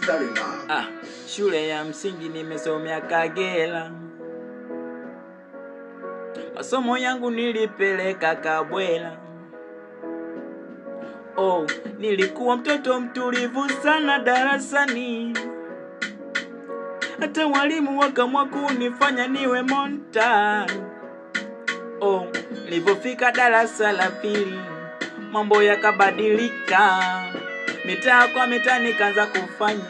Very loud. Shule ya msingi nimesomea Kagera. Masomo yangu nilipeleka Kabwela. Nilikuwa mtoto mtulivu sana darasani. Hata walimu wakamwa kunifanya niwe monta. Nilipofika darasa la pili, mambo yakabadilika. Mitaa kwa mitaa nikaanza kufanya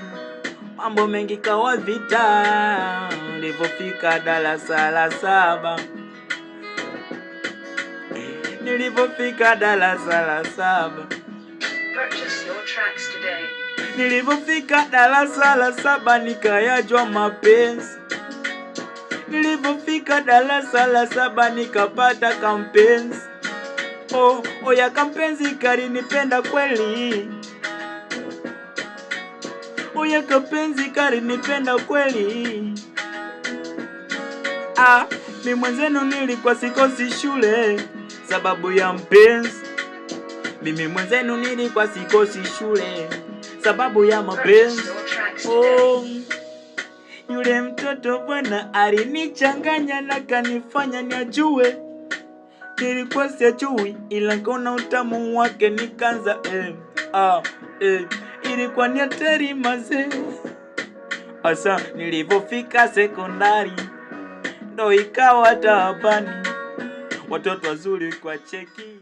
mambo mengi kawa vita. Nilipofika darasa la saba, nilipofika darasa la saba nikayajua mapenzi. Nilipofika darasa la saba nikapata kampenzi. Ya kampenzi kalinipenda kweli. Ya kampenzi kalinipenda kweli. Mimi mwenzenu nilikuwa sikosi shule sababu ya mpenzi. Mimi mwenzenu nilikuwa sikosi shule sababu ya mapenzi. Yule mtoto bwana alinichanganya na kanifanya niajue. Nilikuwa sijui ila nikaona utamu wake nikaanza ilikuwa ni hatari mazee. Asa nilipofika sekondari ndo ikawa taabani. Watoto wazuri kwa cheki.